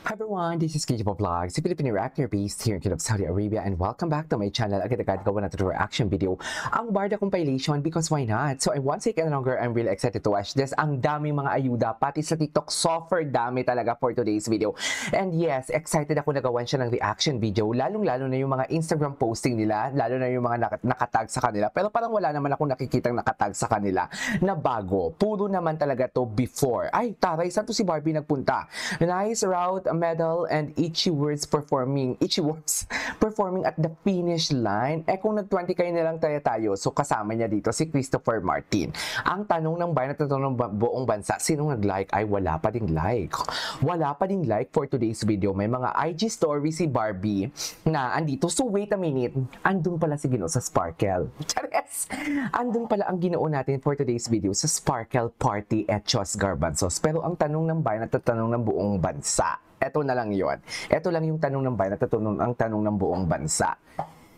Hi everyone, this is KJ Vlog, si Filipino reactor based here in Saudi Arabia, and welcome back to my channel. Agad-agad gawa natin reaction video ang Barda compilation because why not? So once again longer, I'm really excited to watch this. Ang daming mga ayuda, pati sa TikTok, super dami talaga for today's video. And yes, excited ako nagawan siya ng reaction video, lalong-lalo na yung mga Instagram posting nila, lalo na yung mga nakatag sa kanila. Pero parang wala naman akong nakikitang nakatag sa kanila na bago. Puro naman talaga to before. Ay, taray, saan to si Barbie nagpunta? Nice route, a medal, and Itchy Words performing at the finish line. Eh kung nag-20 kayo nilang tayo, so kasama niya dito si Christopher Martin. Ang tanong ng bayan at tanong ng buong bansa, sinong nag-like? Ay, wala pa ding like. Wala pa ding like for today's video. May mga IG story si Barbie na andito. So wait a minute, andun pala si Ginoo sa Sparkle. Chares! Andun pala ang Ginoo natin for today's video sa Sparkle Party at Chos Garbanzos. Pero ang tanong ng bayan at tanong ng buong bansa, eto na lang yon. Eto lang yung tanong ng bayan at ang tanong ng buong bansa.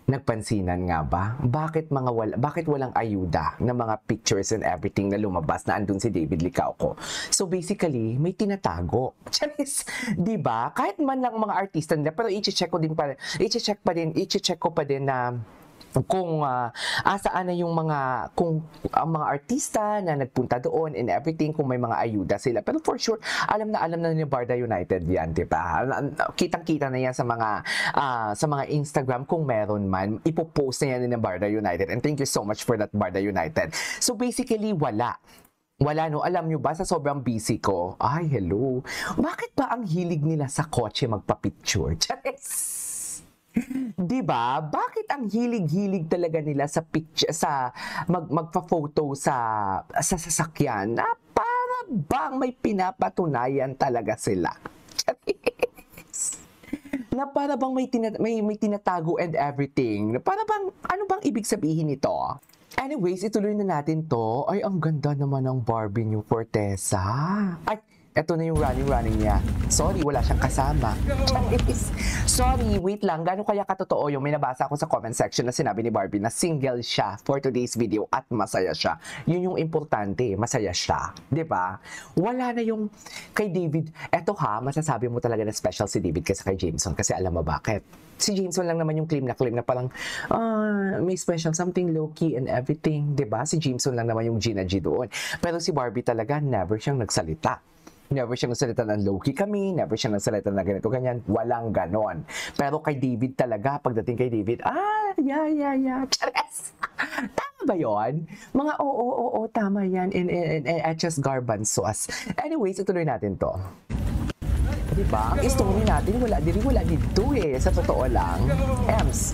Nagpansinan nga ba? Bakit walang ayuda na mga pictures and everything na lumabas na andun si David Licauco? So basically, may tinatago. Charis, 'di ba? Kahit man lang mga artista nila, pero i-check ko pa din na kung asaan na yung mga ang mga artista na nagpunta doon and everything, kung may mga ayuda sila. Pero for sure, alam na ni Barda United yan, di ba? Kitang-kita na yan sa mga Instagram kung meron man. Ipopost na yan ni Barda United. And thank you so much for that, Barda United. So basically, wala, no? Alam nyo ba, sa sobrang busy ko, ay, hello, bakit ba ang hilig nila sa kotse magpa-picture? Charis! Diba? Bakit ang hilig-hilig talaga nila sa picture, sa magpa-photo sa sasakyan na para bang may pinapatunayan talaga sila? Na para bang may tinatago and everything. Para bang, ano bang ibig sabihin nito? Anyways, ituloy na natin to. Ay, ang ganda naman ng Barbie New Fortesa. Ay, eto na yung running niya. Sorry, wala siyang kasama. Sorry, wait lang. Gano'n kaya katotoo yung may nabasa ako sa comment section na sinabi ni Barbie na single siya for today's video at masaya siya. Yun yung importante, masaya siya. 'Di ba? Wala na yung kay David. Eto masasabi mo talaga na special si David kaysa kay Jameson. Kasi alam mo bakit? Si Jameson lang naman yung claim na parang may special something low-key and everything. 'Di ba? Si Jameson lang naman yung Gina G doon. Pero si Barbie talaga, never siyang nagsalita. Never siya nagsalita ng low-key kami, never siya nagsalita na ganito, ganyan. Walang ganon. Pero kay David talaga, pagdating kay David, yeah. Chares! Tama ba yun? Mga oo, tama yan. At just Garbanzos. Anyways, ituloy natin to. Diba? Ang story natin, wala dito sa totoo lang. Ems.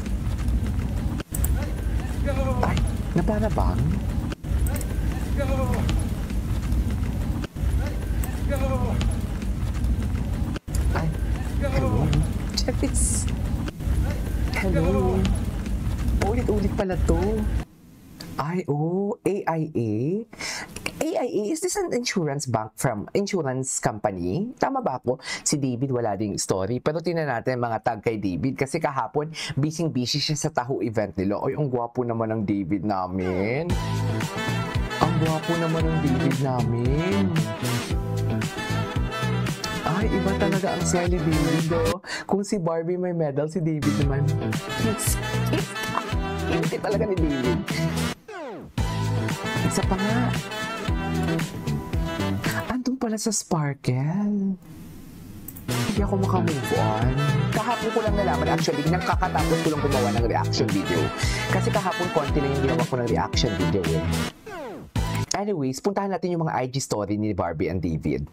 Ay, na para bang? Ay, hello. Charis. Hello. Ulit-ulit pala to. Ay, AIA? AIA, is this an insurance company? Tama ba ako? Si David wala ding story. Pero tingnan natin mga tag kay David. Kasi kahapon, busy siya sa Tahoe event nila. Ay, ang gwapo naman ng David namin. Ang gwapo naman ng David namin. Ay, iba talaga ang Sally David, oh. Kung si Barbie may medal, si David naman. Hindi talaga ni David. Isa pa nga. Andun pala sa Sparkle. Hindi ako makamove on. Kahapon ko lang nalaman, actually, nakakatapos ko lang gumawa ng reaction video. Kasi kahapon konti na yung ginawa ko ng reaction video, eh. Anyways, puntahan natin yung mga IG story ni Barbie and David.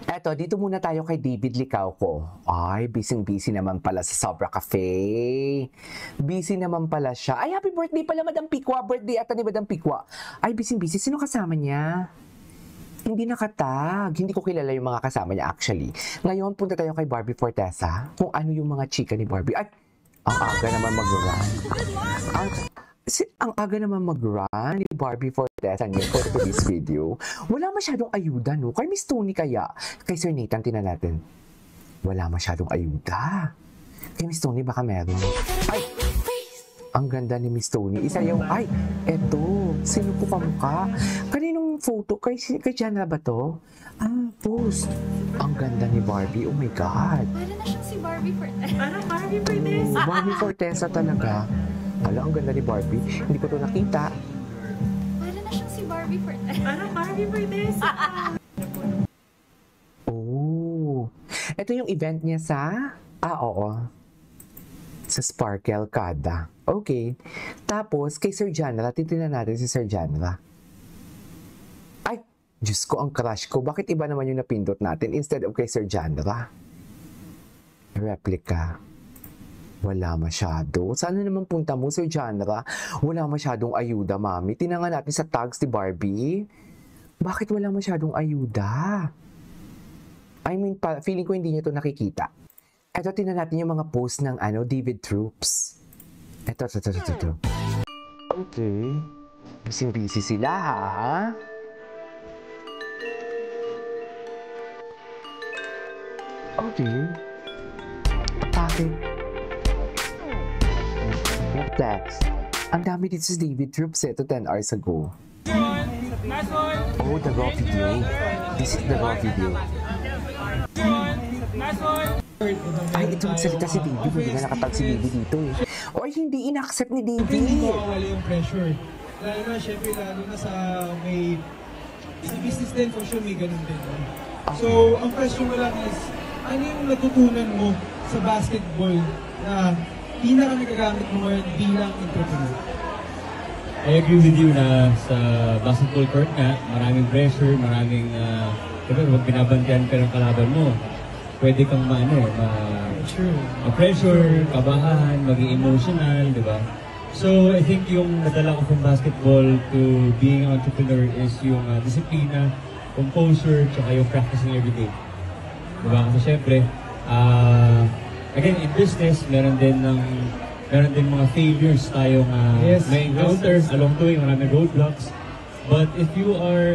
Eto, dito muna tayo kay David Licauco. Ay, busy naman pala sa Sobra Cafe. Busy naman pala siya. Ay, happy birthday pala, Madam Pikwa. Birthday ata ni Madam Pikwa. Ay, busy. Sino kasama niya? Hindi nakatag. Hindi ko kilala yung mga kasama niya actually. Ngayon, punta tayo kay Barbie Fortesa. Kung ano yung mga chika ni Barbie. Ay, ang aga naman mag-run. Ang aga naman mag-run ni Barbie Fortesa niya for this video. Wala masyadong ayuda, no? Kay Miss Tony kaya. Kay Sir Nathan, tinan natin. Wala masyadong ayuda. Kay Miss Tony, baka meron. Ay! Ang ganda ni Miss Tony. Isa yung, ay, eto. Sino po kamukha? Kaninong photo? Kay Jana ba to? Post. Ang ganda ni Barbie. Oh my God. Para na siyang si Barbie Fortesa. Parang Barbie Fortesa. Barbie Fortesa talaga. Hala, ang ganda ni Barbie. Hindi ko to nakita. Para na siyang si Barbie Fortesa. Parang Barbie Fortesa. Oh. Ito yung event niya sa... oo. Sa Sparkle Kada. Okay. Tapos, kay Sir Janela, titignan natin si Sir Janela. Ay, Diyos ko, ang crush ko. Bakit iba naman yung napindot natin instead of kay Sir Janela? Replica. Wala masyado. Sana naman punta mo, Sir Janela. Wala masyadong ayuda, mami. Tinangan natin sa tags ni Barbie. Bakit wala masyadong ayuda? I mean, feeling ko hindi niya to nakikita. Ito, tingnan natin yung mga post ng David Troops. Ito. Okay. Busy sila, ha? Okay. Bakit? Text. Ang dami dito sa David Troops. Ito 10 hours ago. Oh, the raw video. This is the raw video. Ay, ito magsalita si David. Hindi na nakatag si David dito eh. Or hindi in-accept ni David. Hindi mawawala yung pressure. Lalo na, syempre, lalo na sa may business din, for sure, may ganun din. So, ang question mo lang is, ano yung natutunan mo sa basketball na pinaka nagagamit mo ngayon bilang entrepreneur? I agree with you na sa basketball court nga, maraming pressure, maraming, wag binabantiyan ka ng kalaban mo. Pwede kang ma-pressure, kabahan, maging emotional, di ba? So, I think yung nadala ko from basketball to being an entrepreneur is yung disiplina, composure, tsaka yung practicing everyday. Di ba? Kasi syempre, again, in business, meron din mga failures tayong may encounter along the way, maraming roadblocks. But if you are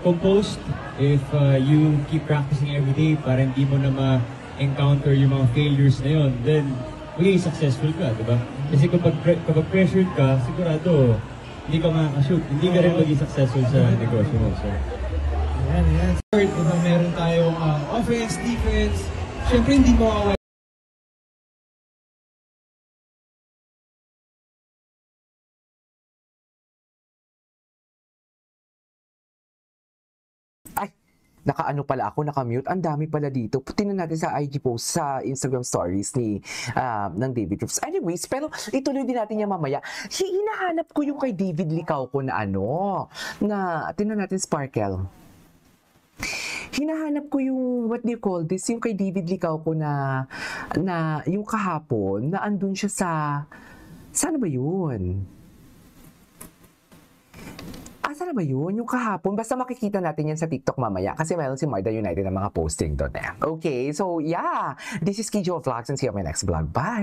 composed, if you keep practicing every day para hindi mo na ma-encounter yung mga failures na yun, then magiging successful ka, di ba? Kasi kapag pressured ka, sigurado hindi ka makakashoot, hindi ka rin magiging successful sa negosyo mo. So, Yan. Diba, meron tayong offense, defense, syempre hindi mawawala. Naka-ano pala ako, naka-mute. Ang dami pala dito. Tingnan natin sa IG post, sa Instagram stories ng David Troops. Anyways, pero ituloy din natin yan mamaya. Hinahanap ko yung kay David Licao ko na tingnan natin Sparkle. Hinahanap ko yung, what do you call this, yung kay David Licao ko na yung kahapon, na andun siya saan ba yun? Saan ba yun? Yung kahapon. Basta makikita natin yan sa TikTok mamaya kasi meron si Marda United ng mga posting doon. Okay, so yeah. This is Kijo Vlogs and see you on my next vlog. Bye!